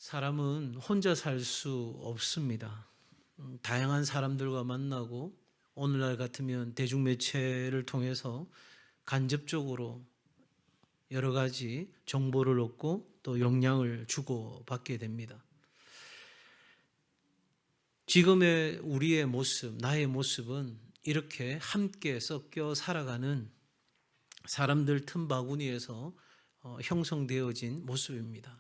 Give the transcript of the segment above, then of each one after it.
사람은 혼자 살 수 없습니다. 다양한 사람들과 만나고 오늘날 같으면 대중매체를 통해서 간접적으로 여러 가지 정보를 얻고 또 영향을 주고받게 됩니다. 지금의 우리의 모습, 나의 모습은 이렇게 함께 섞여 살아가는 사람들 틈바구니에서 형성되어진 모습입니다.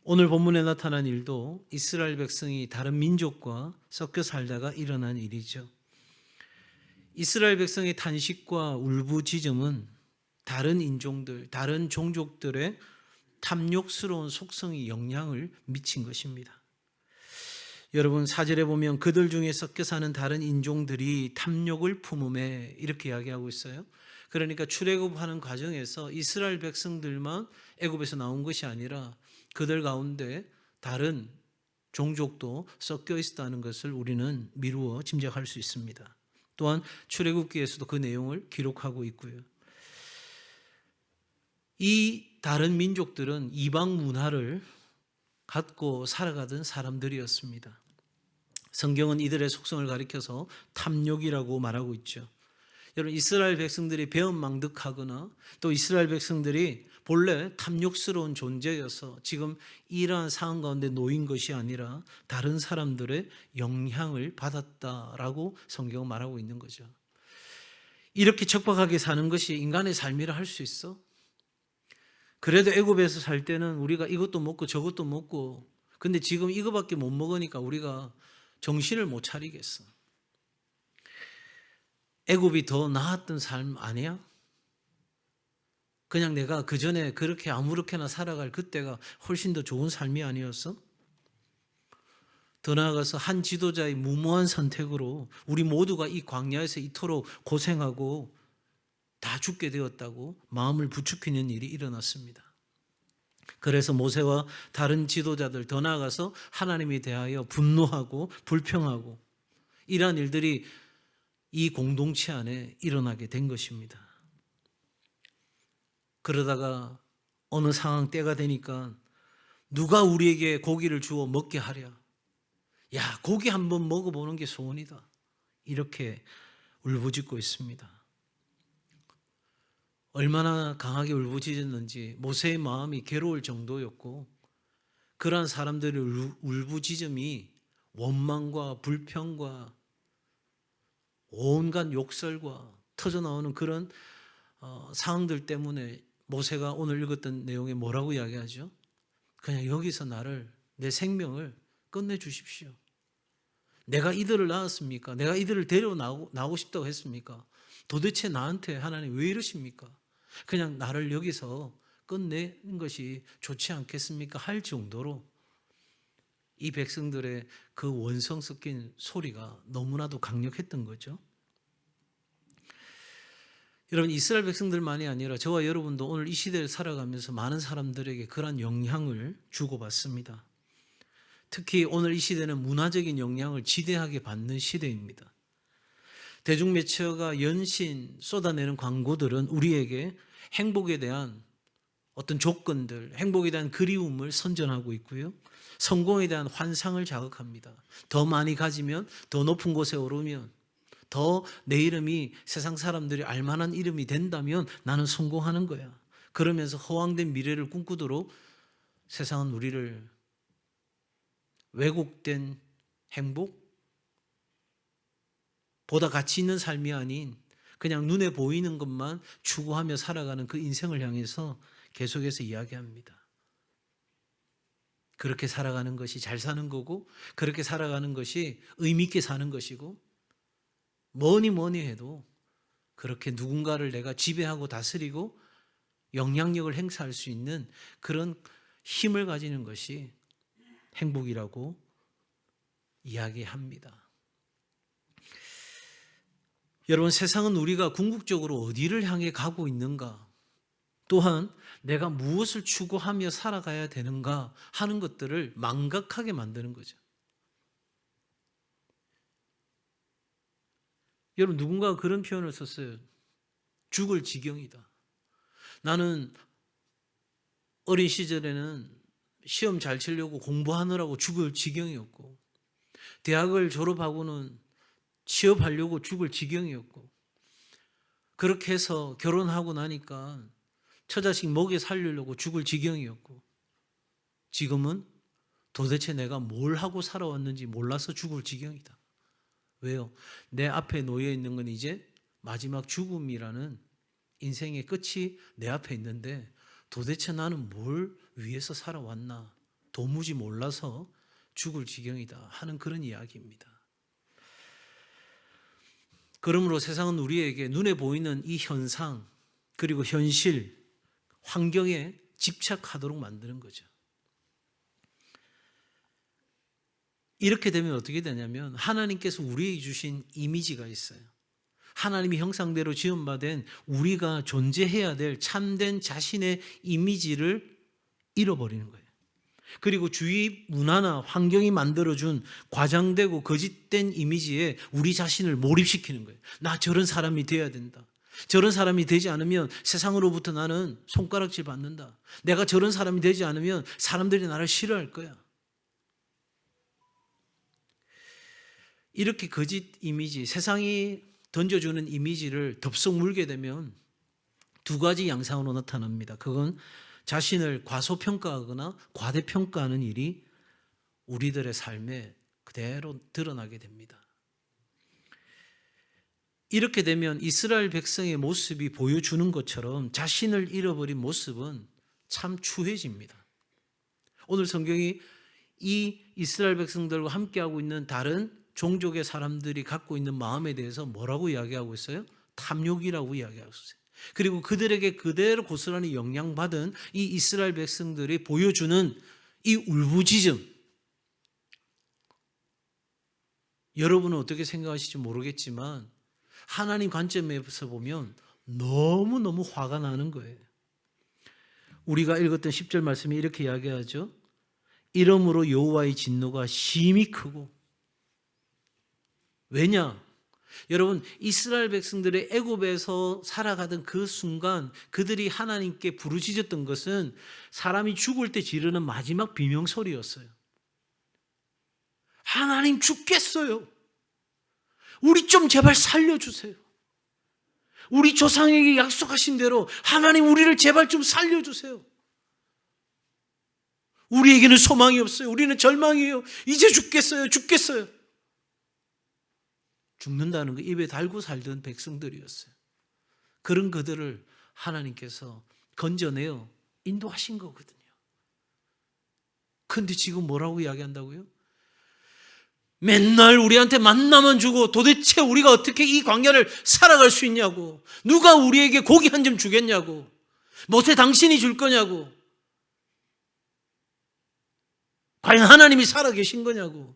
오늘 본문에 나타난 일도 이스라엘 백성이 다른 민족과 섞여 살다가 일어난 일이죠. 이스라엘 백성의 탄식과 울부짖음은 다른 인종들, 다른 종족들의 탐욕스러운 속성이 영향을 미친 것입니다. 여러분, 4절에 보면 그들 중에 섞여 사는 다른 인종들이 탐욕을 품음에 이렇게 이야기하고 있어요. 그러니까 출애굽하는 과정에서 이스라엘 백성들만 애굽에서 나온 것이 아니라 그들 가운데 다른 종족도 섞여 있었다는 것을 우리는 미루어 짐작할 수 있습니다. 또한 출애굽기에서도 그 내용을 기록하고 있고요. 이 다른 민족들은 이방 문화를 갖고 살아가던 사람들이었습니다. 성경은 이들의 속성을 가리켜서 탐욕이라고 말하고 있죠. 여러분, 이스라엘 백성들이 배은망덕하거나 또 이스라엘 백성들이 본래 탐욕스러운 존재여서 지금 이러한 상황 가운데 놓인 것이 아니라 다른 사람들의 영향을 받았다라고 성경은 말하고 있는 거죠. 이렇게 척박하게 사는 것이 인간의 삶이라 할 수 있어? 그래도 애굽에서 살 때는 우리가 이것도 먹고 저것도 먹고, 근데 지금 이거밖에 못 먹으니까 우리가 정신을 못 차리겠어. 애굽이 더 나았던 삶 아니야? 그냥 내가 그전에 그렇게 아무렇게나 살아갈 그때가 훨씬 더 좋은 삶이 아니었어? 더 나아가서 한 지도자의 무모한 선택으로 우리 모두가 이 광야에서 이토록 고생하고 다 죽게 되었다고 마음을 부추기는 일이 일어났습니다. 그래서 모세와 다른 지도자들, 더 나아가서 하나님에 대하여 분노하고 불평하고 이러한 일들이 이 공동체 안에 일어나게 된 것입니다. 그러다가 어느 상황 때가 되니까 누가 우리에게 고기를 주어 먹게 하랴. 야, 고기 한번 먹어보는 게 소원이다. 이렇게 울부짖고 있습니다. 얼마나 강하게 울부짖었는지 모세의 마음이 괴로울 정도였고, 그러한 사람들의 울부짖음이 원망과 불평과 온갖 욕설과 터져나오는 그런 상황들 때문에 모세가 오늘 읽었던 내용에 뭐라고 이야기하죠? 그냥 여기서 나를, 내 생명을 끝내주십시오. 내가 이들을 낳았습니까? 내가 이들을 데려 나오고 싶다고 했습니까? 도대체 나한테 하나님 왜 이러십니까? 그냥 나를 여기서 끝내는 것이 좋지 않겠습니까? 할 정도로 이 백성들의 그 원성 섞인 소리가 너무나도 강력했던 거죠. 여러분, 이스라엘 백성들만이 아니라 저와 여러분도 오늘 이 시대를 살아가면서 많은 사람들에게 그러한 영향을 주고받습니다. 특히 오늘 이 시대는 문화적인 영향을 지대하게 받는 시대입니다. 대중매체가 연신 쏟아내는 광고들은 우리에게 행복에 대한 어떤 조건들, 행복에 대한 그리움을 선전하고 있고요. 성공에 대한 환상을 자극합니다. 더 많이 가지면, 더 높은 곳에 오르면, 더 내 이름이 세상 사람들이 알만한 이름이 된다면 나는 성공하는 거야. 그러면서 허황된 미래를 꿈꾸도록 세상은 우리를 왜곡된 행복? 보다 가치 있는 삶이 아닌 그냥 눈에 보이는 것만 추구하며 살아가는 그 인생을 향해서 계속해서 이야기합니다. 그렇게 살아가는 것이 잘 사는 거고, 그렇게 살아가는 것이 의미 있게 사는 것이고, 뭐니 해도 그렇게 누군가를 내가 지배하고 다스리고 영향력을 행사할 수 있는 그런 힘을 가지는 것이 행복이라고 이야기합니다. 여러분, 세상은 우리가 궁극적으로 어디를 향해 가고 있는가, 또한 내가 무엇을 추구하며 살아가야 되는가 하는 것들을 망각하게 만드는 거죠. 여러분, 누군가가 그런 표현을 썼어요. 죽을 지경이다. 나는 어린 시절에는 시험 잘 치려고 공부하느라고 죽을 지경이었고, 대학을 졸업하고는 취업하려고 죽을 지경이었고, 그렇게 해서 결혼하고 나니까 처자식 먹여 살리려고 죽을 지경이었고, 지금은 도대체 내가 뭘 하고 살아왔는지 몰라서 죽을 지경이다. 왜요? 내 앞에 놓여 있는 건 이제 마지막 죽음이라는 인생의 끝이 내 앞에 있는데, 도대체 나는 뭘 위해서 살아왔나 도무지 몰라서 죽을 지경이다 하는 그런 이야기입니다. 그러므로 세상은 우리에게 눈에 보이는 이 현상, 그리고 현실, 환경에 집착하도록 만드는 거죠. 이렇게 되면 어떻게 되냐면, 하나님께서 우리에게 주신 이미지가 있어요. 하나님의 형상대로 지음받은 우리가 존재해야 될 참된 자신의 이미지를 잃어버리는 거예요. 그리고 주위 문화나 환경이 만들어준 과장되고 거짓된 이미지에 우리 자신을 몰입시키는 거예요. 나 저런 사람이 되어야 된다. 저런 사람이 되지 않으면 세상으로부터 나는 손가락질 받는다. 내가 저런 사람이 되지 않으면 사람들이 나를 싫어할 거야. 이렇게 거짓 이미지, 세상이 던져주는 이미지를 덥석 물게 되면 두 가지 양상으로 나타납니다. 그건 자신을 과소평가하거나 과대평가하는 일이 우리들의 삶에 그대로 드러나게 됩니다. 이렇게 되면 이스라엘 백성의 모습이 보여주는 것처럼 자신을 잃어버린 모습은 참 추해집니다. 오늘 성경이 이 이스라엘 백성들과 함께하고 있는 다른 종족의 사람들이 갖고 있는 마음에 대해서 뭐라고 이야기하고 있어요? 탐욕이라고 이야기하고 있어요. 그리고 그들에게 그대로 고스란히 영향받은 이 이스라엘 백성들이 보여주는 이 울부짖음, 여러분은 어떻게 생각하실지 모르겠지만 하나님 관점에서 보면 너무너무 화가 나는 거예요. 우리가 읽었던 10절 말씀이 이렇게 이야기하죠. 이러므로 여호와의 진노가 심히 크고, 왜냐? 여러분, 이스라엘 백성들의 애굽에서 살아가던 그 순간 그들이 하나님께 부르짖었던 것은 사람이 죽을 때 지르는 마지막 비명소리였어요. 하나님 죽겠어요. 우리 좀 제발 살려주세요. 우리 조상에게 약속하신 대로 하나님 우리를 제발 좀 살려주세요. 우리에게는 소망이 없어요. 우리는 절망이에요. 이제 죽겠어요. 죽겠어요. 죽는다는 거 입에 달고 살던 백성들이었어요. 그런 그들을 하나님께서 건져내어 인도하신 거거든요. 그런데 지금 뭐라고 이야기한다고요? 맨날 우리한테 만나만 주고 도대체 우리가 어떻게 이 광야를 살아갈 수 있냐고, 누가 우리에게 고기 한 점 주겠냐고, 모세 당신이 줄 거냐고, 과연 하나님이 살아계신 거냐고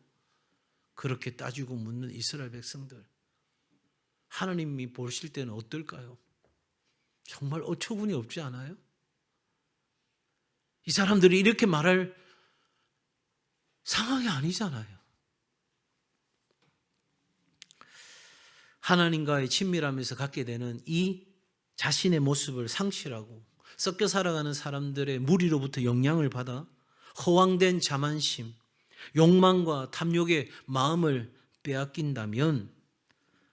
그렇게 따지고 묻는 이스라엘 백성들, 하나님이 보실 때는 어떨까요? 정말 어처구니 없지 않아요? 이 사람들이 이렇게 말할 상황이 아니잖아요. 하나님과의 친밀함에서 갖게 되는 이 자신의 모습을 상실하고 섞여 살아가는 사람들의 무리로부터 영향을 받아 허황된 자만심, 욕망과 탐욕의 마음을 빼앗긴다면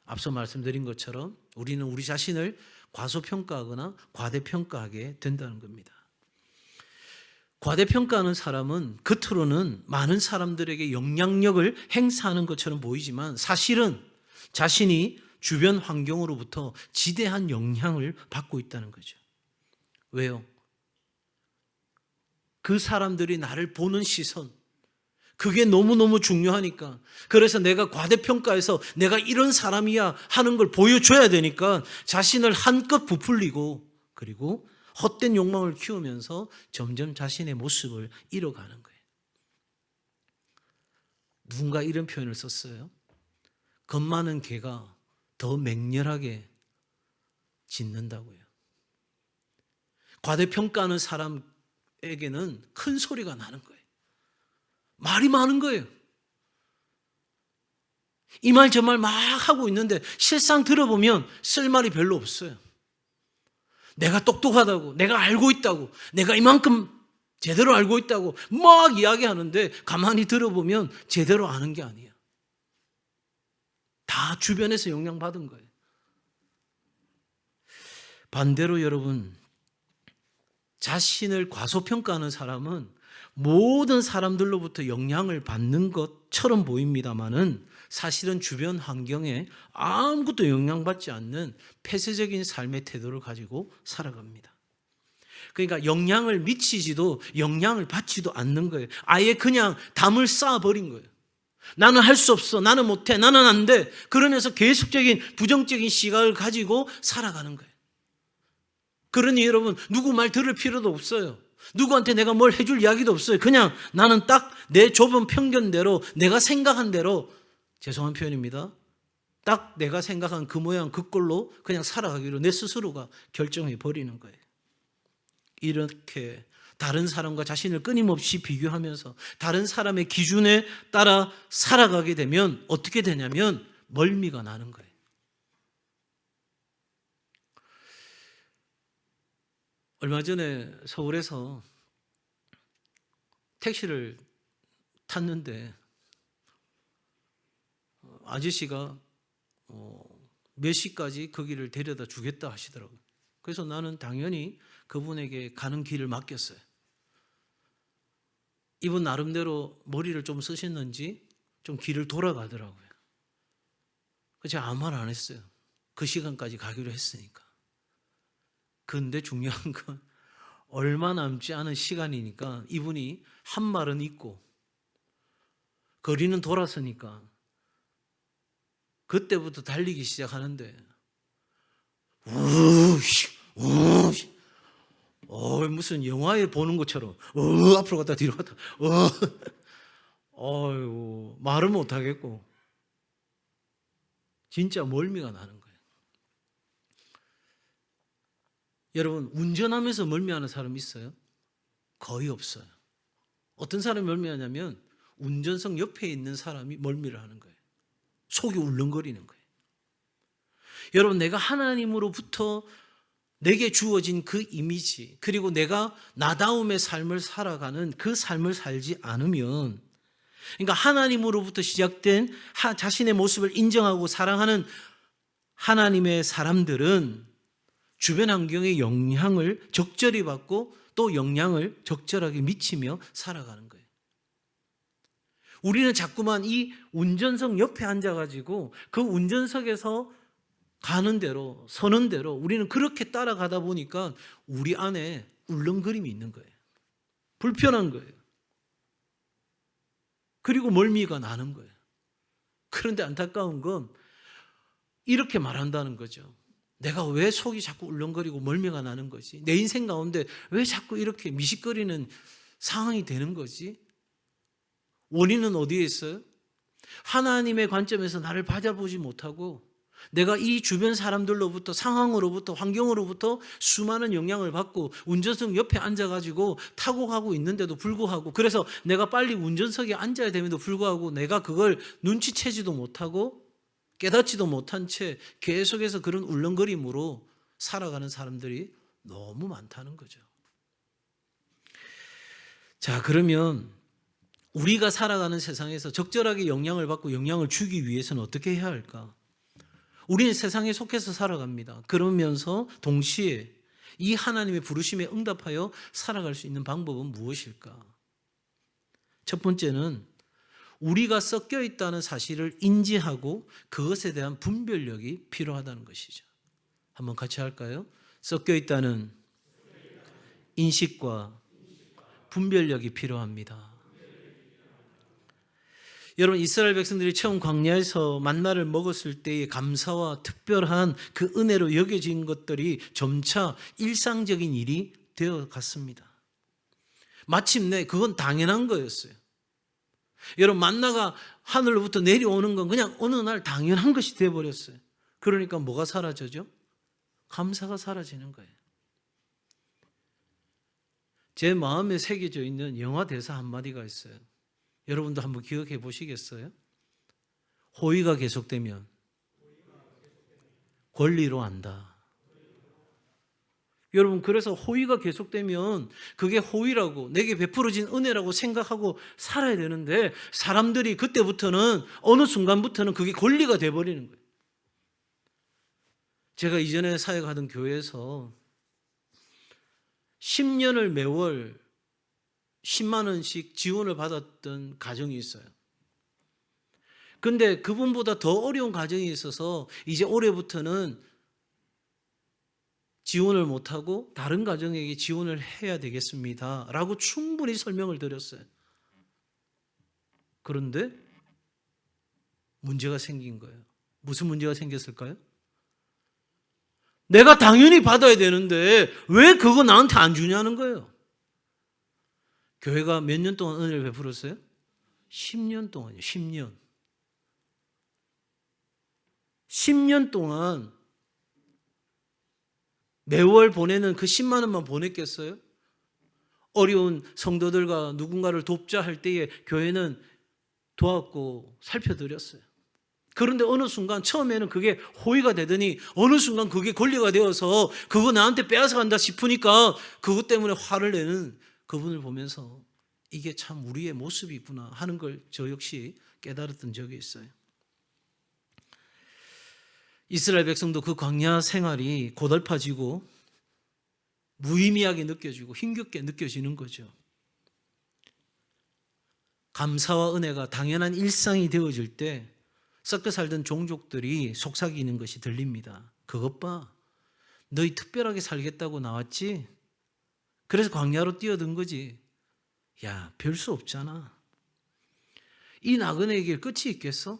앞서 말씀드린 것처럼 우리는 우리 자신을 과소평가하거나 과대평가하게 된다는 겁니다. 과대평가하는 사람은 겉으로는 많은 사람들에게 영향력을 행사하는 것처럼 보이지만 사실은 자신이 주변 환경으로부터 지대한 영향을 받고 있다는 거죠. 왜요? 그 사람들이 나를 보는 시선, 그게 너무너무 중요하니까, 그래서 내가 과대평가해서 내가 이런 사람이야 하는 걸 보여줘야 되니까 자신을 한껏 부풀리고, 그리고 헛된 욕망을 키우면서 점점 자신의 모습을 잃어가는 거예요. 누군가 이런 표현을 썼어요. 겁 많은 개가 더 맹렬하게 짖는다고요. 과대평가하는 사람에게는 큰 소리가 나는 거예요. 말이 많은 거예요. 이 말 저 말 막 하고 있는데 실상 들어보면 쓸 말이 별로 없어요. 내가 똑똑하다고, 내가 알고 있다고, 내가 이만큼 제대로 알고 있다고 막 이야기하는데 가만히 들어보면 제대로 아는 게 아니에요. 다 주변에서 영향받은 거예요. 반대로 여러분, 자신을 과소평가하는 사람은 모든 사람들로부터 영향을 받는 것처럼 보입니다마는 사실은 주변 환경에 아무것도 영향받지 않는 폐쇄적인 삶의 태도를 가지고 살아갑니다. 그러니까 영향을 미치지도 영향을 받지도 않는 거예요. 아예 그냥 담을 쌓아버린 거예요. 나는 할 수 없어, 나는 못해, 나는 안 돼. 그러면서 계속적인 부정적인 시각을 가지고 살아가는 거예요. 그러니 여러분, 누구 말 들을 필요도 없어요. 누구한테 내가 뭘 해줄 이야기도 없어요. 그냥 나는 딱 내 좁은 편견대로, 내가 생각한 대로, 죄송한 표현입니다, 딱 내가 생각한 그 모양 그 꼴로 그냥 살아가기로 내 스스로가 결정해 버리는 거예요. 이렇게 다른 사람과 자신을 끊임없이 비교하면서 다른 사람의 기준에 따라 살아가게 되면 어떻게 되냐면 멀미가 나는 거예요. 얼마 전에 서울에서 택시를 탔는데 아저씨가 몇 시까지 거기를 데려다 주겠다 하시더라고요. 그래서 나는 당연히 그분에게 가는 길을 맡겼어요. 이분 나름대로 머리를 좀 쓰셨는지 좀 길을 돌아가더라고요. 제가 아무 말 안 했어요. 그 시간까지 가기로 했으니까. 근데 중요한 건 얼마 남지 않은 시간이니까 이분이 한 말은 있고 거리는 돌았으니까 그때부터 달리기 시작하는데 무슨 영화에 보는 것처럼 앞으로 갔다 뒤로 갔다 말을 못 하겠고 진짜 멀미가 나는 거예요. 여러분, 운전하면서 멀미하는 사람 있어요? 거의 없어요. 어떤 사람이 멀미하냐면 운전석 옆에 있는 사람이 멀미를 하는 거예요. 속이 울렁거리는 거예요. 여러분, 내가 하나님으로부터 내게 주어진 그 이미지, 그리고 내가 나다움의 삶을 살아가는 그 삶을 살지 않으면, 그러니까 하나님으로부터 시작된 자신의 모습을 인정하고 사랑하는 하나님의 사람들은 주변 환경의 영향을 적절히 받고 또 영향을 적절하게 미치며 살아가는 거예요. 우리는 자꾸만 이 운전석 옆에 앉아가지고 그 운전석에서 가는 대로, 서는 대로 우리는 그렇게 따라가다 보니까 우리 안에 울렁거림이 있는 거예요. 불편한 거예요. 그리고 멀미가 나는 거예요. 그런데 안타까운 건 이렇게 말한다는 거죠. 내가 왜 속이 자꾸 울렁거리고 멀미가 나는 거지? 내 인생 가운데 왜 자꾸 이렇게 미식거리는 상황이 되는 거지? 원인은 어디에 있어요? 하나님의 관점에서 나를 바라보지 못하고 내가 이 주변 사람들로부터, 상황으로부터, 환경으로부터 수많은 영향을 받고 운전석 옆에 앉아가지고 타고 가고 있는데도 불구하고, 그래서 내가 빨리 운전석에 앉아야 됨에도 불구하고 내가 그걸 눈치채지도 못하고 깨닫지도 못한 채 계속해서 그런 울렁거림으로 살아가는 사람들이 너무 많다는 거죠. 자, 그러면 우리가 살아가는 세상에서 적절하게 영향을 받고 영향을 주기 위해서는 어떻게 해야 할까? 우리는 세상에 속해서 살아갑니다. 그러면서 동시에 이 하나님의 부르심에 응답하여 살아갈 수 있는 방법은 무엇일까? 첫 번째는 우리가 섞여 있다는 사실을 인지하고 그것에 대한 분별력이 필요하다는 것이죠. 한번 같이 할까요? 섞여 있다는 인식과 분별력이 필요합니다. 여러분, 이스라엘 백성들이 처음 광야에서 만나를 먹었을 때의 감사와 특별한 그 은혜로 여겨진 것들이 점차 일상적인 일이 되어 갔습니다. 마침내 그건 당연한 거였어요. 여러분, 만나가 하늘로부터 내려오는 건 그냥 어느 날 당연한 것이 되어버렸어요. 그러니까 뭐가 사라져죠? 감사가 사라지는 거예요. 제 마음에 새겨져 있는 영화 대사 한마디가 있어요. 여러분도 한번 기억해 보시겠어요? 호의가 계속되면 권리로 안다. 여러분, 그래서 호의가 계속되면 그게 호의라고, 내게 베풀어진 은혜라고 생각하고 살아야 되는데, 사람들이 그때부터는, 어느 순간부터는 그게 권리가 돼버리는 거예요. 제가 이전에 사역하던 교회에서 10년을 매월 10만 원씩 지원을 받았던 가정이 있어요. 근데 그분보다 더 어려운 가정이 있어서 이제 올해부터는 지원을 못하고 다른 가정에게 지원을 해야 되겠습니다 라고 충분히 설명을 드렸어요. 그런데 문제가 생긴 거예요. 무슨 문제가 생겼을까요? 내가 당연히 받아야 되는데 왜 그거 나한테 안 주냐는 거예요. 교회가 몇 년 동안 은혜를 베풀었어요? 10년 동안이요. 10년. 10년 동안 매월 보내는 그 10만 원만 보냈겠어요? 어려운 성도들과 누군가를 돕자 할 때에 교회는 도왔고 살펴드렸어요. 그런데 어느 순간 처음에는 그게 호의가 되더니 어느 순간 그게 권리가 되어서 그거 나한테 빼앗아 간다 싶으니까 그것 때문에 화를 내는 그분을 보면서 이게 참 우리의 모습이구나 하는 걸 저 역시 깨달았던 적이 있어요. 이스라엘 백성도 그 광야 생활이 고달파지고 무의미하게 느껴지고 힘겹게 느껴지는 거죠. 감사와 은혜가 당연한 일상이 되어질 때 썩혀 살던 종족들이 속삭이는 것이 들립니다. 그것 봐. 너희 특별하게 살겠다고 나왔지? 그래서 광야로 뛰어든 거지. 야, 별 수 없잖아. 이 나그네의 길 끝이 있겠어?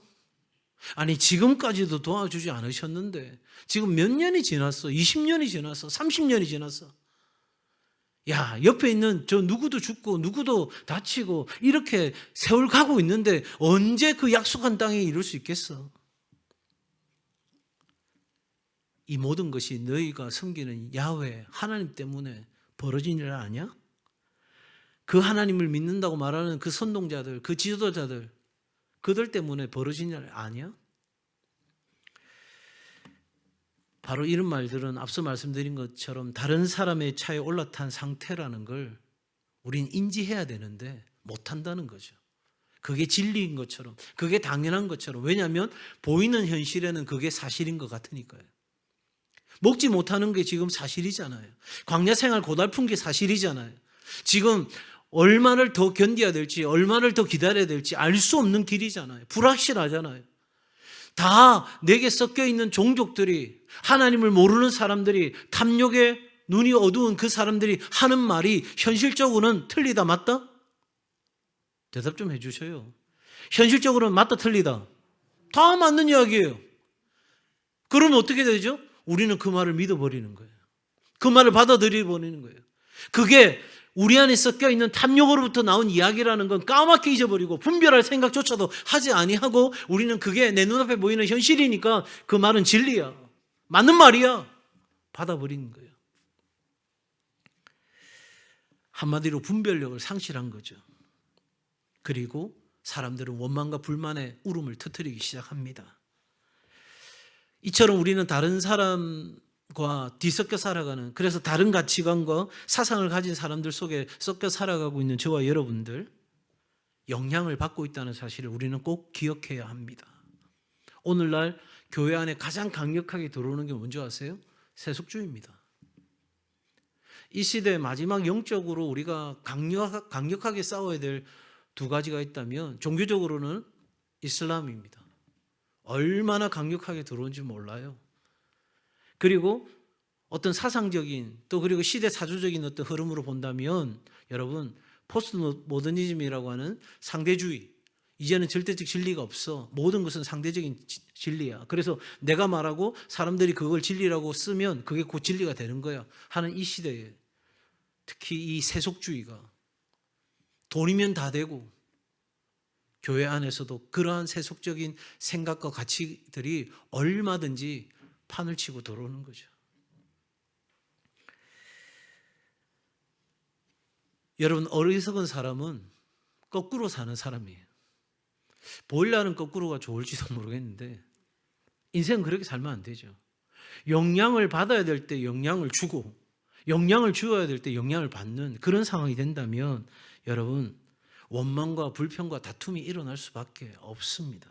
아니, 지금까지도 도와주지 않으셨는데 지금 몇 년이 지났어? 20년이 지났어? 30년이 지났어? 야, 옆에 있는 저 누구도 죽고 누구도 다치고 이렇게 세월 가고 있는데 언제 그 약속한 땅에 이룰 수 있겠어? 이 모든 것이 너희가 섬기는 야훼 하나님 때문에 벌어진 일 아니야? 그 하나님을 믿는다고 말하는 그 선동자들, 그 지도자들, 그들 때문에 벌어진 일 아니야? 바로 이런 말들은 앞서 말씀드린 것처럼 다른 사람의 차에 올라탄 상태라는 걸 우린 인지해야 되는데 못한다는 거죠. 그게 진리인 것처럼, 그게 당연한 것처럼. 왜냐하면 보이는 현실에는 그게 사실인 것 같으니까요. 먹지 못하는 게 지금 사실이잖아요. 광야 생활 고달픈 게 사실이잖아요. 지금 얼마를 더 견뎌야 될지, 얼마를 더 기다려야 될지 알 수 없는 길이잖아요. 불확실하잖아요. 다 내게 섞여 있는 종족들이, 하나님을 모르는 사람들이, 탐욕에 눈이 어두운 그 사람들이 하는 말이 현실적으로는 틀리다 맞다? 대답 좀 해주셔요. 현실적으로는 맞다 틀리다? 다 맞는 이야기예요. 그러면 어떻게 되죠? 우리는 그 말을 믿어버리는 거예요. 그 말을 받아들여버리는 거예요. 그게 우리 안에 섞여 있는 탐욕으로부터 나온 이야기라는 건 까맣게 잊어버리고 분별할 생각조차도 하지 아니하고 우리는 그게 내 눈앞에 보이는 현실이니까 그 말은 진리야. 맞는 말이야. 받아버리는 거예요. 한마디로 분별력을 상실한 거죠. 그리고 사람들은 원망과 불만의 울음을 터뜨리기 시작합니다. 이처럼 우리는 다른 사람과 뒤섞여 살아가는, 그래서 다른 가치관과 사상을 가진 사람들 속에 섞여 살아가고 있는 저와 여러분들, 영향을 받고 있다는 사실을 우리는 꼭 기억해야 합니다. 오늘날 교회 안에 가장 강력하게 들어오는 게 뭔지 아세요? 세속주의입니다. 이 시대의 마지막 영적으로 우리가 강력하게 싸워야 될 두 가지가 있다면 종교적으로는 이슬람입니다. 얼마나 강력하게 들어온지 몰라요. 그리고 어떤 사상적인 또 그리고 시대 사조적인 어떤 흐름으로 본다면 여러분 포스트 모더니즘이라고 하는 상대주의, 이제는 절대적 진리가 없어. 모든 것은 상대적인 진리야. 그래서 내가 말하고 사람들이 그걸 진리라고 쓰면 그게 곧 진리가 되는 거야 하는 이 시대에 특히 이 세속주의가 돈이면 다 되고 교회 안에서도 그러한 세속적인 생각과 가치들이 얼마든지 판을 치고 들어오는 거죠. 여러분, 어리석은 사람은 거꾸로 사는 사람이에요. 보일러는 거꾸로가 좋을지도 모르겠는데 인생은 그렇게 살면 안 되죠. 영향을 받아야 될 때 영향을 주고 영향을 주어야 될 때 영향을 받는 그런 상황이 된다면 여러분 원망과 불평과 다툼이 일어날 수밖에 없습니다.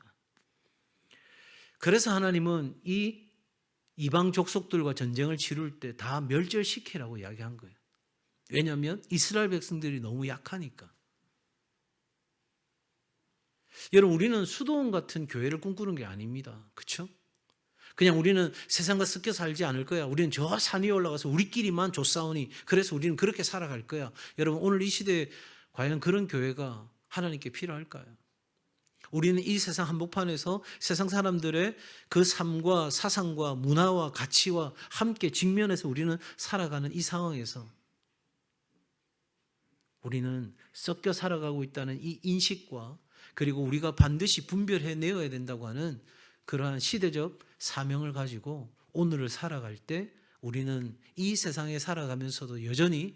그래서 하나님은 이 이방 족속들과 전쟁을 치룰 때 다 멸절시키라고 이야기한 거예요. 왜냐하면 이스라엘 백성들이 너무 약하니까. 여러분 우리는 수도원 같은 교회를 꿈꾸는 게 아닙니다. 그렇죠? 그냥 우리는 세상과 섞여 살지 않을 거야. 우리는 저 산 위에 올라가서 우리끼리만 조싸우니 그래서 우리는 그렇게 살아갈 거야. 여러분 오늘 이 시대에 과연 그런 교회가 하나님께 필요할까요? 우리는 이 세상 한복판에서 세상 사람들의 그 삶과 사상과 문화와 가치와 함께 직면해서 우리는 살아가는 이 상황에서 우리는 섞여 살아가고 있다는 이 인식과 그리고 우리가 반드시 분별해내어야 된다고 하는 그러한 시대적 사명을 가지고 오늘을 살아갈 때 우리는 이 세상에 살아가면서도 여전히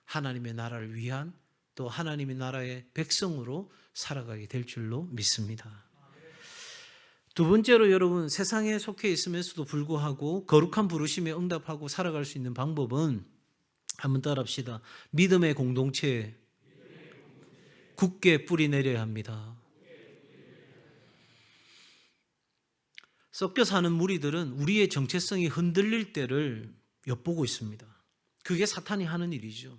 하나님의 나라를 위한 또 하나님의 나라의 백성으로 살아가게 될 줄로 믿습니다. 두 번째로 여러분 세상에 속해 있으면서도 불구하고 거룩한 부르심에 응답하고 살아갈 수 있는 방법은 한번 따라합시다. 믿음의 공동체에 굳게 뿌리 내려야 합니다. 섞여 사는 무리들은 우리의 정체성이 흔들릴 때를 엿보고 있습니다. 그게 사탄이 하는 일이죠.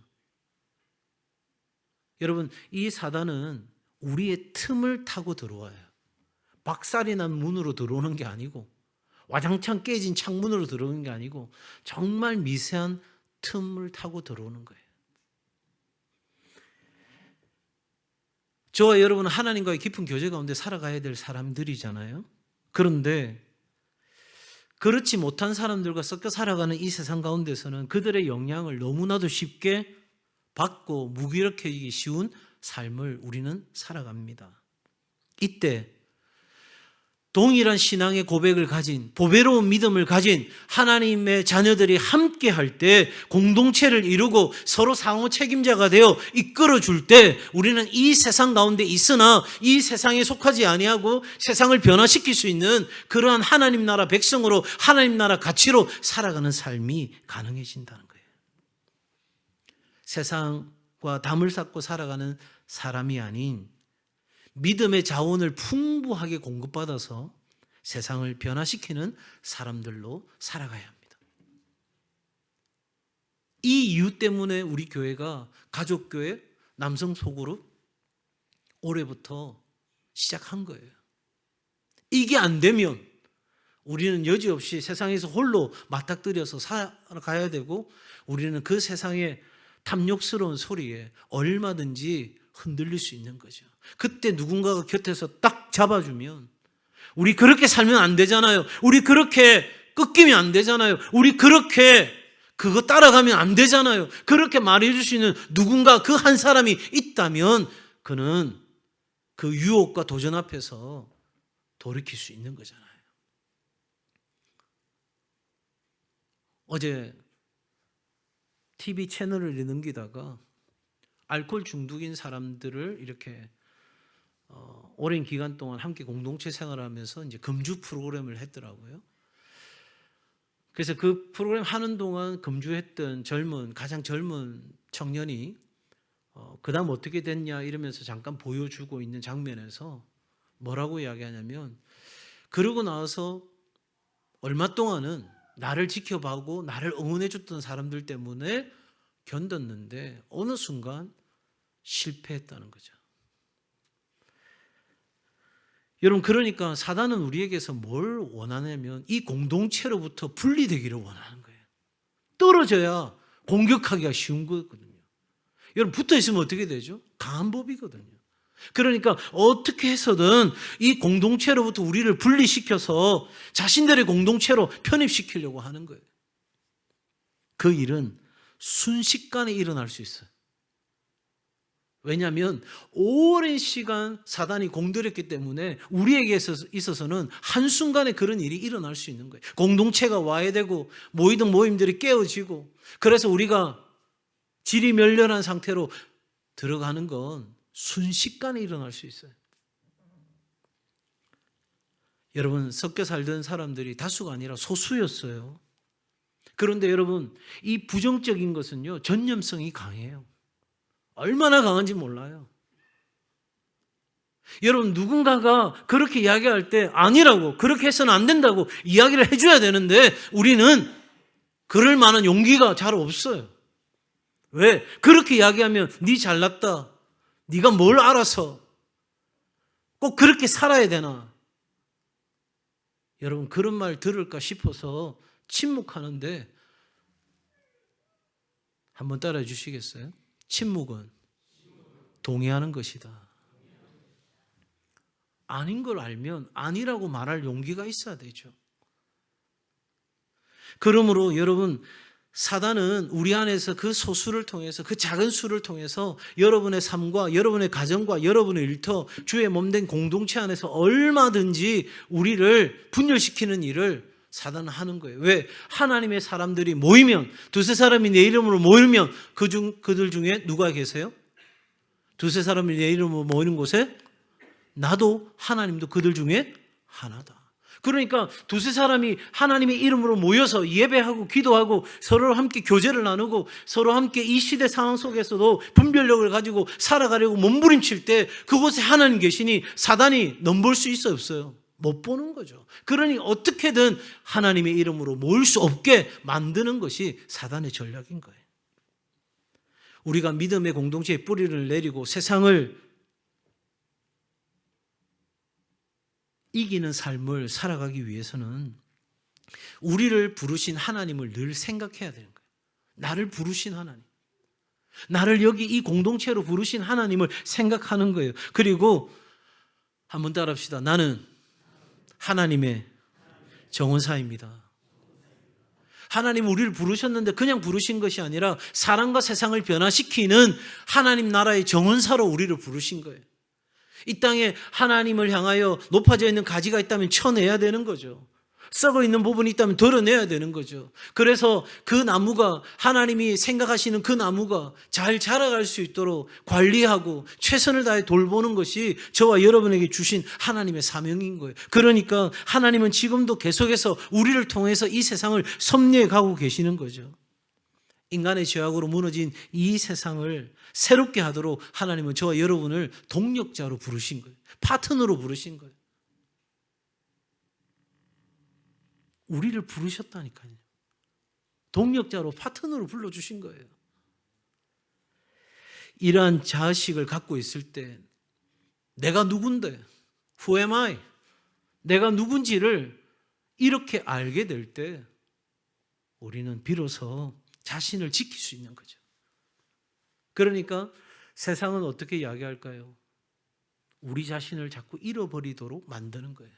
여러분 이 사단은 우리의 틈을 타고 들어와요. 박살이 난 문으로 들어오는 게 아니고 와장창 깨진 창문으로 들어오는 게 아니고 정말 미세한 틈을 타고 들어오는 거예요. 저와 여러분은 하나님과의 깊은 교제 가운데 살아가야 될 사람들이잖아요. 그런데 그렇지 못한 사람들과 섞여 살아가는 이 세상 가운데서는 그들의 영향을 너무나도 쉽게 받고 무기력해지기 쉬운 삶을 우리는 살아갑니다. 이때 동일한 신앙의 고백을 가진 보배로운 믿음을 가진 하나님의 자녀들이 함께 할 때 공동체를 이루고 서로 상호 책임자가 되어 이끌어줄 때 우리는 이 세상 가운데 있으나 이 세상에 속하지 아니하고 세상을 변화시킬 수 있는 그러한 하나님 나라 백성으로 하나님 나라 가치로 살아가는 삶이 가능해진다는 거예요. 세상과 담을 쌓고 살아가는 사람이 아닌 믿음의 자원을 풍부하게 공급받아서 세상을 변화시키는 사람들로 살아가야 합니다. 이 이유 때문에 우리 교회가 가족교회 남성 소그룹 올해부터 시작한 거예요. 이게 안 되면 우리는 여지없이 세상에서 홀로 맞닥뜨려서 살아가야 되고 우리는 그 세상의 탐욕스러운 소리에 얼마든지 흔들릴 수 있는 거죠. 그때 누군가가 곁에서 딱 잡아주면 우리 그렇게 살면 안 되잖아요. 우리 그렇게 꺾이면 안 되잖아요. 우리 그렇게 그거 따라가면 안 되잖아요. 그렇게 말해줄 수 있는 누군가 그 한 사람이 있다면 그는 그 유혹과 도전 앞에서 돌이킬 수 있는 거잖아요. 어제 TV 채널을 넘기다가 알코올 중독인 사람들을 이렇게 오랜 기간 동안 함께 공동체 생활하면서 이제 금주 프로그램을 했더라고요. 그래서 그 프로그램 하는 동안 금주했던 가장 젊은 청년이 그다음 어떻게 됐냐 이러면서 잠깐 보여주고 있는 장면에서 뭐라고 이야기하냐면 그러고 나서 얼마 동안은 나를 지켜봐고 나를 응원해줬던 사람들 때문에 견뎠는데 어느 순간 실패했다는 거죠. 여러분 그러니까 사단은 우리에게서 뭘 원하냐면 이 공동체로부터 분리되기를 원하는 거예요. 떨어져야 공격하기가 쉬운 거거든요. 여러분 붙어 있으면 어떻게 되죠? 강한 법이거든요. 그러니까 어떻게 해서든 이 공동체로부터 우리를 분리시켜서 자신들의 공동체로 편입시키려고 하는 거예요. 그 일은 순식간에 일어날 수 있어요. 왜냐하면 오랜 시간 사단이 공들였기 때문에 우리에게 있어서는 한순간에 그런 일이 일어날 수 있는 거예요. 공동체가 와야 되고 모이던 모임들이 깨어지고 그래서 우리가 질이 멸렬한 상태로 들어가는 건 순식간에 일어날 수 있어요. 여러분 섞여 살던 사람들이 다수가 아니라 소수였어요. 그런데 여러분, 이 부정적인 것은요, 전념성이 강해요. 얼마나 강한지 몰라요. 여러분, 누군가가 그렇게 이야기할 때 아니라고, 그렇게 해서는 안 된다고 이야기를 해줘야 되는데 우리는 그럴 만한 용기가 잘 없어요. 왜? 그렇게 이야기하면 네 잘났다, 네가 뭘 알아서 꼭 그렇게 살아야 되나? 여러분, 그런 말 들을까 싶어서 침묵하는데 한번 따라해 주시겠어요? 침묵은 동의하는 것이다. 아닌 걸 알면 아니라고 말할 용기가 있어야 되죠. 그러므로 여러분, 사단은 우리 안에서 그 소수를 통해서, 그 작은 수를 통해서 여러분의 삶과 여러분의 가정과 여러분의 일터, 주의 몸된 공동체 안에서 얼마든지 우리를 분열시키는 일을 사단은 하는 거예요. 왜? 하나님의 사람들이 모이면, 두세 사람이 내 이름으로 모이면 그들 중에 누가 계세요? 두세 사람이 내 이름으로 모이는 곳에 나도 하나님도 그들 중에 하나다. 그러니까 두세 사람이 하나님의 이름으로 모여서 예배하고 기도하고 서로 함께 교제를 나누고 서로 함께 이 시대 상황 속에서도 분별력을 가지고 살아가려고 몸부림칠 때 그곳에 하나님 계시니 사단이 넘볼 수 있어요, 없어요? 못 보는 거죠. 그러니 어떻게든 하나님의 이름으로 모일 수 없게 만드는 것이 사단의 전략인 거예요. 우리가 믿음의 공동체에 뿌리를 내리고 세상을 이기는 삶을 살아가기 위해서는 우리를 부르신 하나님을 늘 생각해야 되는 거예요. 나를 부르신 하나님, 나를 여기 이 공동체로 부르신 하나님을 생각하는 거예요. 그리고 한번 따라합시다. 나는 하나님의 정원사입니다. 하나님 우리를 부르셨는데 그냥 부르신 것이 아니라 사람과 세상을 변화시키는 하나님 나라의 정원사로 우리를 부르신 거예요. 이 땅에 하나님을 향하여 높아져 있는 가지가 있다면 쳐내야 되는 거죠. 썩어 있는 부분이 있다면 덜어내야 되는 거죠. 그래서 그 나무가, 하나님이 생각하시는 그 나무가 잘 자라갈 수 있도록 관리하고 최선을 다해 돌보는 것이 저와 여러분에게 주신 하나님의 사명인 거예요. 그러니까 하나님은 지금도 계속해서 우리를 통해서 이 세상을 섭리해 가고 계시는 거죠. 인간의 죄악으로 무너진 이 세상을 새롭게 하도록 하나님은 저와 여러분을 동력자로 부르신 거예요. 파트너로 부르신 거예요. 우리를 부르셨다니까요. 동력자로, 파트너로 불러주신 거예요. 이러한 자식을 갖고 있을 때 내가 누군데, who am I? 내가 누군지를 이렇게 알게 될 때 우리는 비로소 자신을 지킬 수 있는 거죠. 그러니까 세상은 어떻게 이야기할까요? 우리 자신을 자꾸 잃어버리도록 만드는 거예요.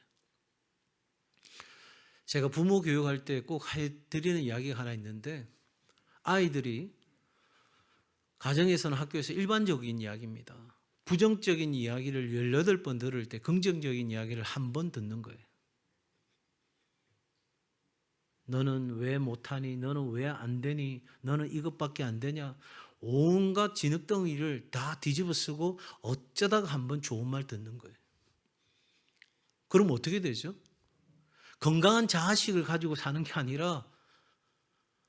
제가 부모 교육할 때 꼭 해드리는 이야기가 하나 있는데, 아이들이 가정에서나 학교에서 일반적인 이야기입니다. 부정적인 이야기를 18번 들을 때 긍정적인 이야기를 한 번 듣는 거예요. 너는 왜 못하니? 너는 왜 안 되니? 너는 이것밖에 안 되냐? 온갖 진흙덩이를 다 뒤집어 쓰고 어쩌다가 한 번 좋은 말 듣는 거예요. 그럼 어떻게 되죠? 건강한 자아식을 가지고 사는 게 아니라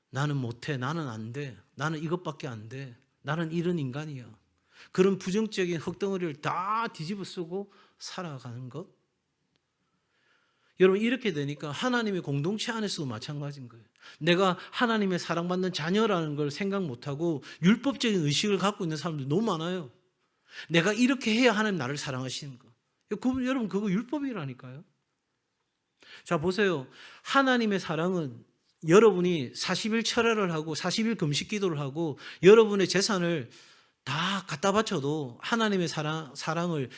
나는 못해, 나는 안 돼, 나는 이것밖에 안 돼, 나는 이런 인간이야. 그런 부정적인 흙덩어리를 다 뒤집어 쓰고 살아가는 것. 여러분, 이렇게 되니까 하나님의 공동체 안에서도 마찬가지인 거예요. 내가 하나님의 사랑받는 자녀라는 걸 생각 못하고 율법적인 의식을 갖고 있는 사람들 너무 많아요. 내가 이렇게 해야 하나님 나를 사랑하시는 거. 여러분, 그거 율법이라니까요. 자, 보세요. 하나님의 사랑은 여러분이 40일 철회를 하고 40일 금식 기도를 하고 여러분의 재산을 다 갖다 바쳐도 하나님의 사랑을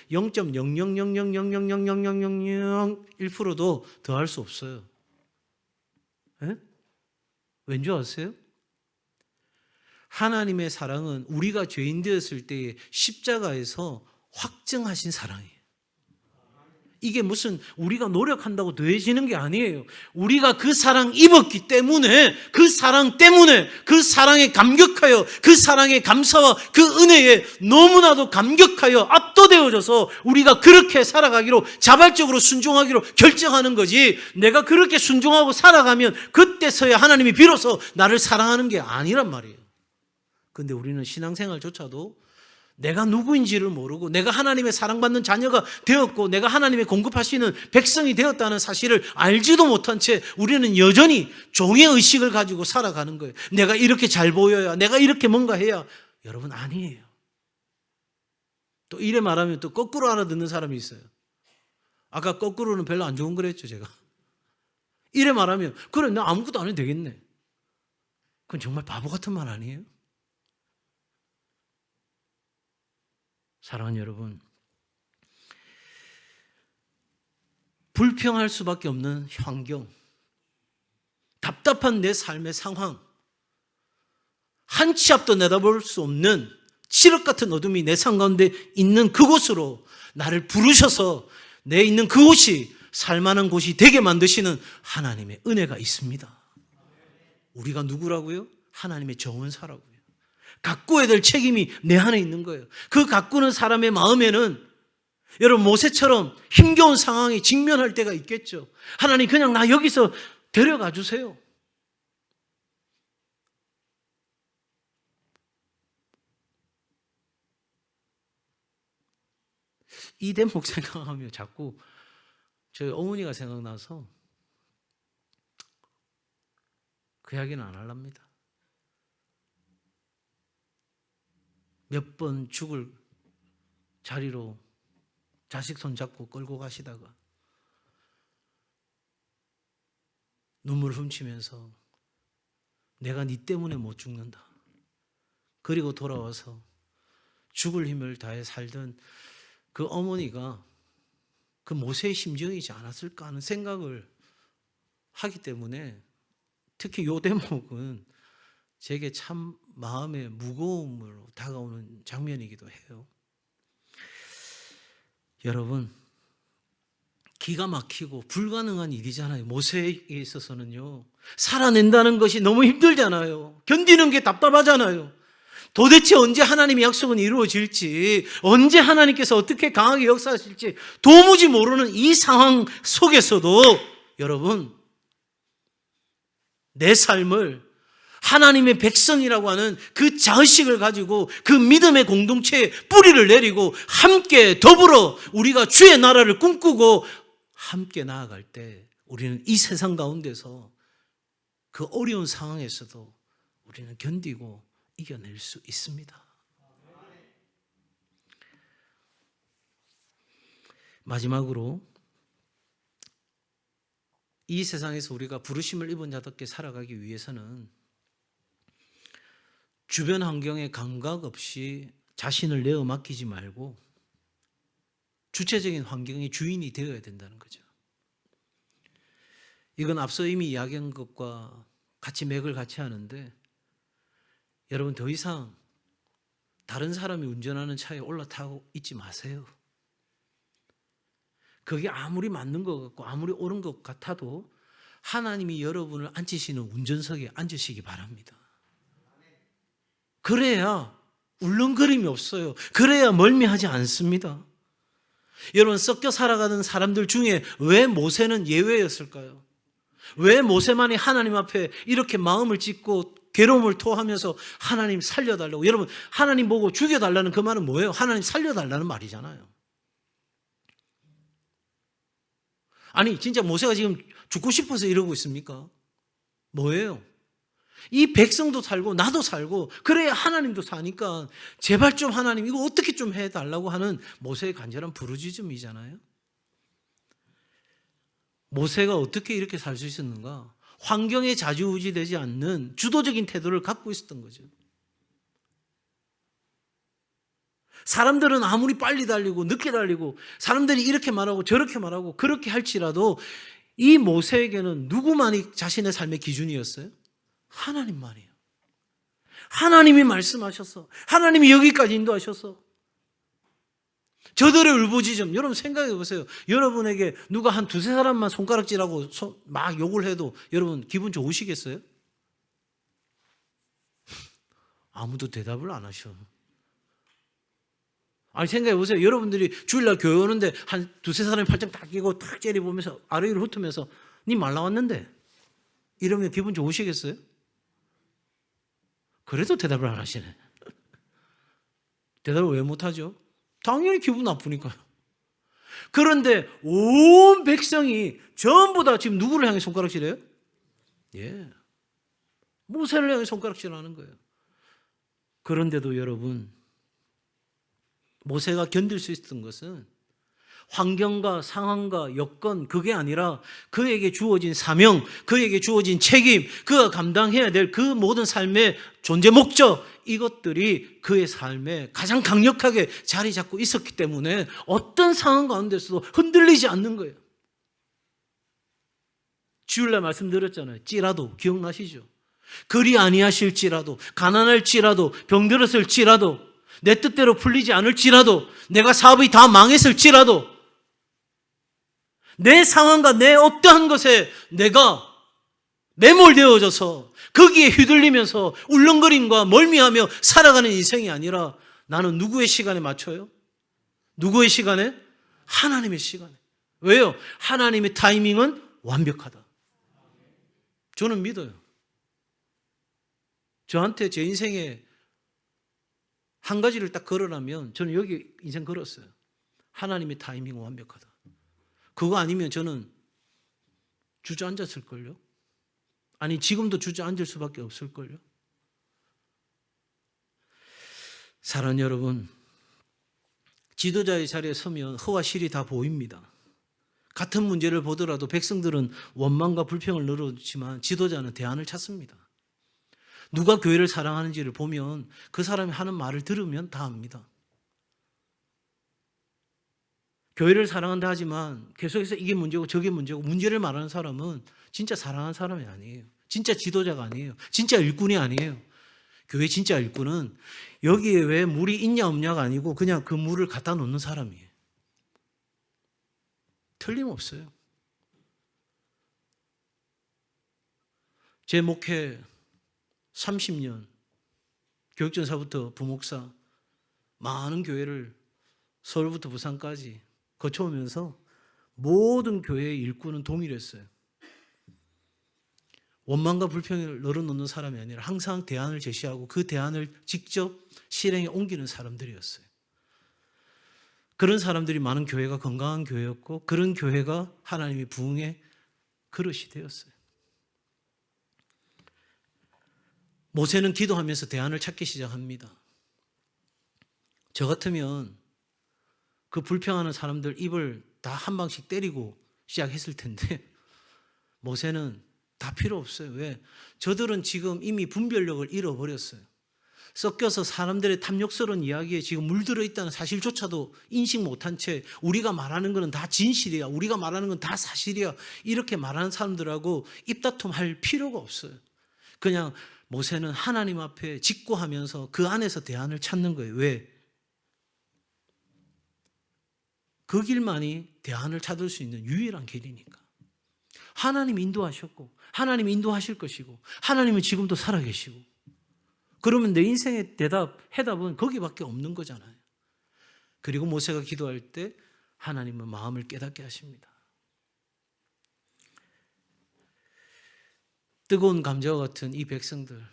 0.00000000001%도 더할 수 없어요. 예? 왠지 아세요? 하나님의 사랑은 우리가 죄인 되었을 때에 십자가에서 확증하신 사랑이에요. 이게 무슨 우리가 노력한다고 더해지는 게 아니에요. 우리가 그 사랑 입었기 때문에, 그 사랑 때문에, 그 사랑에 감격하여, 그 사랑에 감사와 그 은혜에 너무나도 감격하여 압도되어져서 우리가 그렇게 살아가기로, 자발적으로 순종하기로 결정하는 거지, 내가 그렇게 순종하고 살아가면 그때서야 하나님이 비로소 나를 사랑하는 게 아니란 말이에요. 근데 우리는 신앙생활조차도 내가 누구인지를 모르고, 내가 하나님의 사랑받는 자녀가 되었고, 내가 하나님의 공급하시는 백성이 되었다는 사실을 알지도 못한 채 우리는 여전히 종의 의식을 가지고 살아가는 거예요. 내가 이렇게 잘 보여야, 내가 이렇게 뭔가 해야. 여러분, 아니에요. 또 이래 말하면 또 거꾸로 알아듣는 사람이 있어요. 아까 거꾸로는 별로 안 좋은 거랬죠, 제가. 이래 말하면, 그래, 나 아무것도 안 해도 되겠네. 그건 정말 바보 같은 말 아니에요? 사랑하는 여러분, 불평할 수밖에 없는 환경, 답답한 내 삶의 상황, 한 치 앞도 내다볼 수 없는 칠흑 같은 어둠이 내 삶 가운데 있는 그곳으로 나를 부르셔서 내 있는 그곳이 살만한 곳이 되게 만드시는 하나님의 은혜가 있습니다. 우리가 누구라고요? 하나님의 정원사라고요. 가꾸어야 될 책임이 내 안에 있는 거예요. 그 가꾸는 사람의 마음에는 여러분 모세처럼 힘겨운 상황에 직면할 때가 있겠죠. 하나님, 그냥 나 여기서 데려가 주세요. 이 대목 생각하며 자꾸 저희 어머니가 생각나서 그 이야기는 안 하랍니다. 몇 번 죽을 자리로 자식 손잡고 끌고 가시다가 눈물 훔치면서 내가 네 때문에 못 죽는다. 그리고 돌아와서 죽을 힘을 다해 살던 그 어머니가 그 모세의 심정이지 않았을까 하는 생각을 하기 때문에 특히 이 대목은 제게 참 마음의 무거움으로 다가오는 장면이기도 해요. 여러분, 기가 막히고 불가능한 일이잖아요. 모세에게 있어서는요. 살아낸다는 것이 너무 힘들잖아요. 견디는 게 답답하잖아요. 도대체 언제 하나님의 약속은 이루어질지, 언제 하나님께서 어떻게 강하게 역사하실지 도무지 모르는 이 상황 속에서도 여러분, 내 삶을 하나님의 백성이라고 하는 그 자의식을 가지고 그 믿음의 공동체에 뿌리를 내리고 함께 더불어 우리가 주의 나라를 꿈꾸고 함께 나아갈 때 우리는 이 세상 가운데서 그 어려운 상황에서도 우리는 견디고 이겨낼 수 있습니다. 마지막으로 이 세상에서 우리가 부르심을 입은 자답게 살아가기 위해서는 주변 환경에 감각 없이 자신을 내어 맡기지 말고 주체적인 환경의 주인이 되어야 된다는 거죠. 이건 앞서 이미 이야기한 것과 같이 맥을 같이 하는데, 여러분 더 이상 다른 사람이 운전하는 차에 올라타고 있지 마세요. 그게 아무리 맞는 것 같고 아무리 옳은 것 같아도 하나님이 여러분을 앉히시는 운전석에 앉으시기 바랍니다. 그래야 울렁거림이 없어요. 그래야 멀미하지 않습니다. 여러분, 섞여 살아가는 사람들 중에 왜 모세는 예외였을까요? 왜 모세만이 하나님 앞에 이렇게 마음을 찢고 괴로움을 토하면서 하나님 살려달라고, 여러분 하나님 보고 죽여달라는 그 말은 뭐예요? 하나님 살려달라는 말이잖아요. 아니 진짜 모세가 지금 죽고 싶어서 이러고 있습니까? 뭐예요? 이 백성도 살고 나도 살고 그래야 하나님도 사니까 제발 좀 하나님 이거 어떻게 좀 해달라고 하는 모세의 간절한 부르짖음이잖아요. 모세가 어떻게 이렇게 살 수 있었는가? 환경에 좌지우지되지 않는 주도적인 태도를 갖고 있었던 거죠. 사람들은 아무리 빨리 달리고 늦게 달리고 사람들이 이렇게 말하고 저렇게 말하고 그렇게 할지라도 이 모세에게는 누구만이 자신의 삶의 기준이었어요? 하나님만이에요. 하나님이 말씀하셔서, 하나님이 여기까지 인도하셔서 저들의 울부짖음. 여러분 생각해 보세요. 여러분에게 누가 한 두세 사람만 손가락질하고 막 욕을 해도 여러분 기분 좋으시겠어요? 아무도 대답을 안 하셔. 아니 생각해 보세요. 여러분들이 주일날 교회 오는데 한 두세 사람이 팔짱 딱 끼고 탁 째려보면서 아래 위로 훑으면서 니 말 나왔는데 이러면 기분 좋으시겠어요? 그래도 대답을 안 하시네. 대답을 왜 못하죠? 당연히 기분 나쁘니까요. 그런데 온 백성이 전부 다 지금 누구를 향해 손가락질해요? 예, 모세를 향해 손가락질하는 거예요. 그런데도 여러분, 모세가 견딜 수 있었던 것은 환경과 상황과 여건, 그게 아니라 그에게 주어진 사명, 그에게 주어진 책임, 그가 감당해야 될 그 모든 삶의 존재 목적, 이것들이 그의 삶에 가장 강력하게 자리 잡고 있었기 때문에 어떤 상황 가운데서도 흔들리지 않는 거예요. 주일날 말씀드렸잖아요. 찌라도 기억나시죠? 그리 아니하실지라도, 가난할지라도, 병들었을지라도, 내 뜻대로 풀리지 않을지라도, 내가 사업이 다 망했을지라도, 내 상황과 내 어떠한 것에 내가 매몰되어져서 거기에 휘둘리면서 울렁거림과 멀미하며 살아가는 인생이 아니라 나는 누구의 시간에 맞춰요? 누구의 시간에? 하나님의 시간에. 왜요? 하나님의 타이밍은 완벽하다. 저는 믿어요. 저한테 제 인생에 한 가지를 딱 걸으라면 저는 여기 인생 걸었어요. 하나님의 타이밍은 완벽하다. 그거 아니면 저는 주저앉았을걸요? 아니 지금도 주저앉을 수밖에 없을걸요? 사랑하는 여러분, 지도자의 자리에 서면 허와 실이 다 보입니다. 같은 문제를 보더라도 백성들은 원망과 불평을 늘어지만 지도자는 대안을 찾습니다. 누가 교회를 사랑하는지를 보면 그 사람이 하는 말을 들으면 다 압니다. 교회를 사랑한다 하지만 계속해서 이게 문제고 저게 문제고 문제를 말하는 사람은 진짜 사랑하는 사람이 아니에요. 진짜 지도자가 아니에요. 진짜 일꾼이 아니에요. 교회 진짜 일꾼은 여기에 왜 물이 있냐 없냐가 아니고 그냥 그 물을 갖다 놓는 사람이에요. 틀림없어요. 제 목회 30년, 교육전사부터 부목사, 많은 교회를 서울부터 부산까지 거쳐오면서 모든 교회의 일꾼은 동일했어요. 원망과 불평을 늘어놓는 사람이 아니라 항상 대안을 제시하고 그 대안을 직접 실행에 옮기는 사람들이었어요. 그런 사람들이 많은 교회가 건강한 교회였고 그런 교회가 하나님의 부흥의 그릇이 되었어요. 모세는 기도하면서 대안을 찾기 시작합니다. 저 같으면 그 불평하는 사람들 입을 다 한 방씩 때리고 시작했을 텐데 모세는 다 필요 없어요. 왜? 저들은 지금 이미 분별력을 잃어버렸어요. 섞여서 사람들의 탐욕스러운 이야기에 지금 물들어 있다는 사실조차도 인식 못한 채 우리가 말하는 건 다 진실이야, 우리가 말하는 건 다 사실이야, 이렇게 말하는 사람들하고 입다툼할 필요가 없어요. 그냥 모세는 하나님 앞에 직고하면서 그 안에서 대안을 찾는 거예요. 왜? 그 길만이 대안을 찾을 수 있는 유일한 길이니까. 하나님이 인도하셨고 하나님이 인도하실 것이고 하나님은 지금도 살아계시고 그러면 내 인생의 해답은 거기밖에 없는 거잖아요. 그리고 모세가 기도할 때 하나님은 마음을 깨닫게 하십니다. 뜨거운 감자와 같은 이 백성들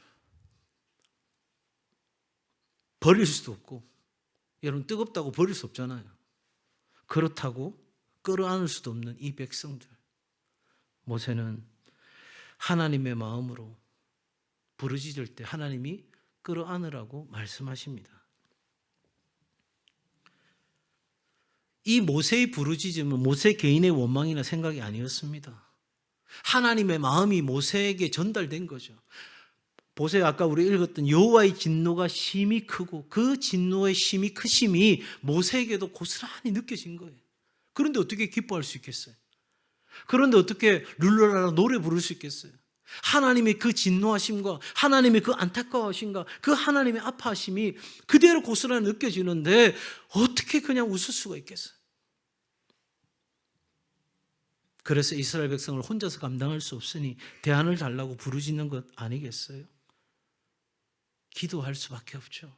버릴 수도 없고 여러분 뜨겁다고 버릴 수 없잖아요. 그렇다고 끌어안을 수도 없는 이 백성들, 모세는 하나님의 마음으로 부르짖을 때 하나님이 끌어안으라고 말씀하십니다. 이 모세의 부르짖음은 모세 개인의 원망이나 생각이 아니었습니다. 하나님의 마음이 모세에게 전달된 거죠. 보세요. 아까 우리 읽었던 여호와의 진노가 심히 크고 그 진노의 심히 크심이 모세에게도 고스란히 느껴진 거예요. 그런데 어떻게 기뻐할 수 있겠어요? 그런데 어떻게 룰루랄라 노래 부를 수 있겠어요? 하나님의 그 진노하심과 하나님의 그 안타까워하심과 그 하나님의 아파하심이 그대로 고스란히 느껴지는데 어떻게 그냥 웃을 수가 있겠어요? 그래서 이스라엘 백성을 혼자서 감당할 수 없으니 대안을 달라고 부르짖는 것 아니겠어요? 기도할 수밖에 없죠.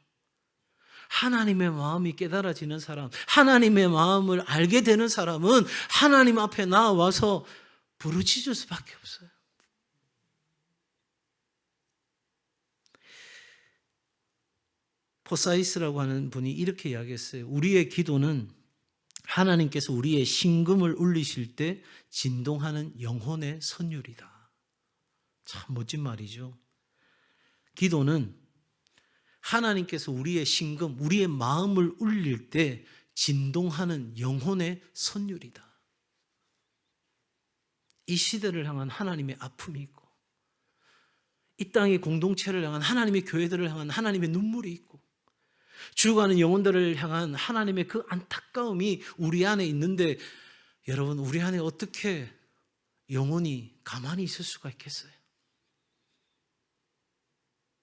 하나님의 마음이 깨달아지는 사람, 하나님의 마음을 알게 되는 사람은 하나님 앞에 나와서 부르짖을 수밖에 없어요. 포사이스라고 하는 분이 이렇게 이야기했어요. 우리의 기도는 하나님께서 우리의 심금을 울리실 때 진동하는 영혼의 선율이다. 참 멋진 말이죠. 기도는 하나님께서 우리의 심금, 우리의 마음을 울릴 때 진동하는 영혼의 선율이다. 이 시대를 향한 하나님의 아픔이 있고, 이 땅의 공동체를 향한 하나님의 교회들을 향한 하나님의 눈물이 있고, 죽어가는 영혼들을 향한 하나님의 그 안타까움이 우리 안에 있는데, 여러분, 우리 안에 어떻게 영혼이 가만히 있을 수가 있겠어요?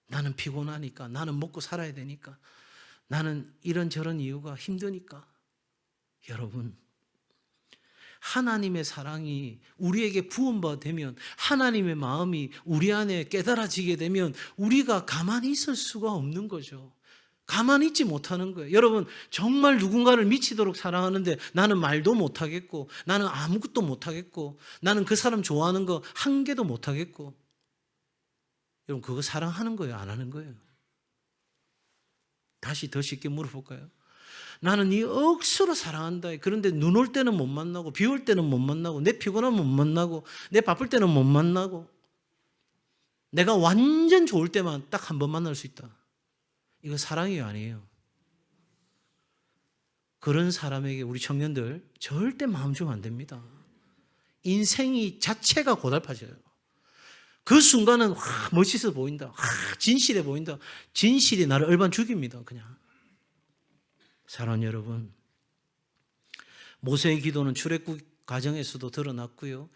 나는 피곤하니까, 나는 먹고 살아야 되니까, 나는 이런저런 이유가 힘드니까. 여러분, 하나님의 사랑이 우리에게 부음받으면, 하나님의 마음이 우리 안에 깨달아지게 되면 우리가 가만히 있을 수가 없는 거죠. 가만히 있지 못하는 거예요. 여러분, 정말 누군가를 미치도록 사랑하는데 나는 말도 못하겠고, 나는 아무것도 못하겠고, 나는 그 사람 좋아하는 거 한 개도 못하겠고, 여러분, 그거 사랑하는 거예요? 안 하는 거예요? 다시 더 쉽게 물어볼까요? 나는 네 억수로 사랑한다. 그런데 눈 올 때는 못 만나고, 비 올 때는 못 만나고, 내 피곤하면 못 만나고, 내 바쁠 때는 못 만나고, 내가 완전 좋을 때만 딱 한 번 만날 수 있다. 이거 사랑이 아니에요. 그런 사람에게 우리 청년들 절대 마음 주면 안 됩니다. 인생이 자체가 고달파져요. 그 순간은 멋있어 보인다. 진실해 보인다. 진실이 나를 얼반 죽입니다. 그냥. 사랑하는 여러분, 모세의 기도는 출애굽 과정에서도 드러났고요.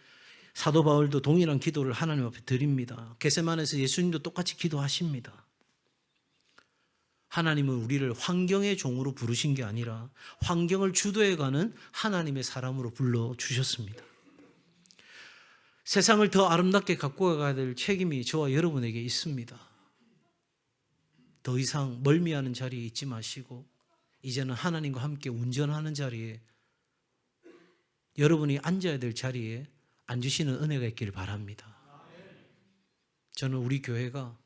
사도 바울도 동일한 기도를 하나님 앞에 드립니다. 겟세마네에서 예수님도 똑같이 기도하십니다. 하나님은 우리를 환경의 종으로 부르신 게 아니라 환경을 주도해가는 하나님의 사람으로 불러주셨습니다. 세상을 더 아름답게 갖고 가야 될 책임이 저와 여러분에게 있습니다. 더 이상 멀미하는 자리에 있지 마시고 이제는 하나님과 함께 운전하는 자리에, 여러분이 앉아야 될 자리에 앉으시는 은혜가 있기를 바랍니다. 저는 우리 교회가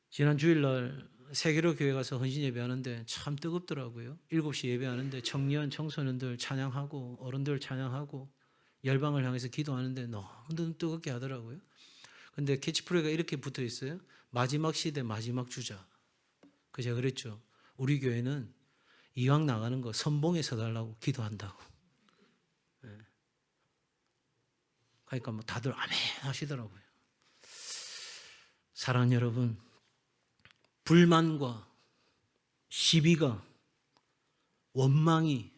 지난 주일날 세계로 교회 가서 헌신 예배하는데 참 뜨겁더라고요. 7시 예배하는데 청년, 청소년들 찬양하고 어른들 찬양하고 열방을 향해서 기도하는데 너무 뜨겁게 하더라고요. 근데 캐치프레이가 이렇게 붙어 있어요. 마지막 시대 마지막 주자. 그래서 제가 그랬죠. 우리 교회는 이왕 나가는 거 선봉에 서달라고 기도한다고. 네. 그러니까 뭐 다들 아멘 하시더라고요. 사랑하는 여러분, 불만과 시비가, 원망이,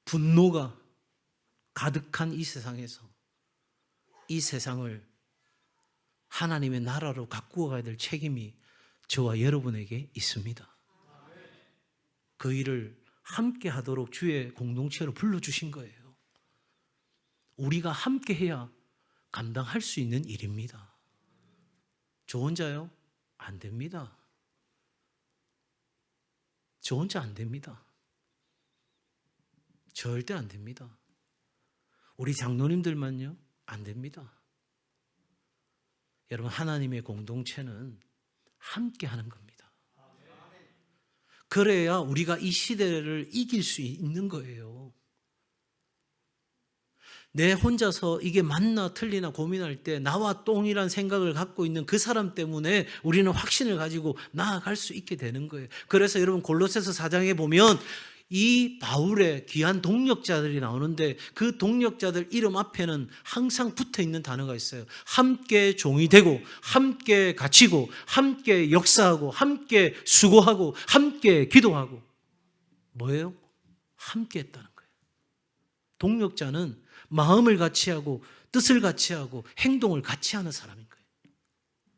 분노가 가득한 이 세상에서 이 세상을 하나님의 나라로 가꾸어 가야 될 책임이 저와 여러분에게 있습니다. 그 일을 함께 하도록 주의 공동체로 불러주신 거예요. 우리가 함께 해야 감당할 수 있는 일입니다. 저 혼자요? 안 됩니다. 저 혼자 안 됩니다. 절대 안 됩니다. 우리 장로님들만요? 안 됩니다. 여러분, 하나님의 공동체는 함께 하는 겁니다. 그래야 우리가 이 시대를 이길 수 있는 거예요. 내 혼자서 이게 맞나 틀리나 고민할 때 나와 똥이란 생각을 갖고 있는 그 사람 때문에 우리는 확신을 가지고 나아갈 수 있게 되는 거예요. 그래서 여러분, 골로새서 4장에 보면 이 바울의 귀한 동력자들이 나오는데 그 동력자들 이름 앞에는 항상 붙어 있는 단어가 있어요. 함께 종이 되고, 함께 갇히고, 함께 역사하고, 함께 수고하고, 함께 기도하고. 뭐예요? 함께 했다는 거예요. 동력자는 마음을 같이 하고 뜻을 같이 하고 행동을 같이 하는 사람인 거예요.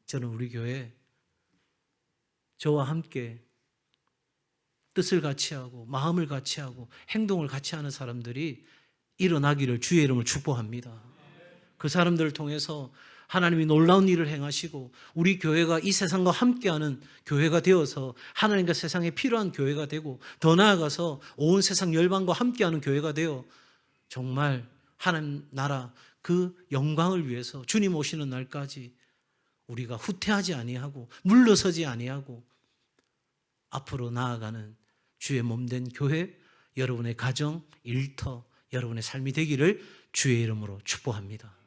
저는 우리 교회 저와 함께 뜻을 같이 하고 마음을 같이 하고 행동을 같이 하는 사람들이 일어나기를 주의 이름으로 축복합니다. 그 사람들을 통해서 하나님이 놀라운 일을 행하시고 우리 교회가 이 세상과 함께하는 교회가 되어서 하나님과 세상에 필요한 교회가 되고 더 나아가서 온 세상 열방과 함께하는 교회가 되어 정말 하나님 나라 그 영광을 위해서 주님 오시는 날까지 우리가 후퇴하지 아니하고 물러서지 아니하고 앞으로 나아가는 주의 몸된 교회, 여러분의 가정, 일터, 여러분의 삶이 되기를 주의 이름으로 축복합니다.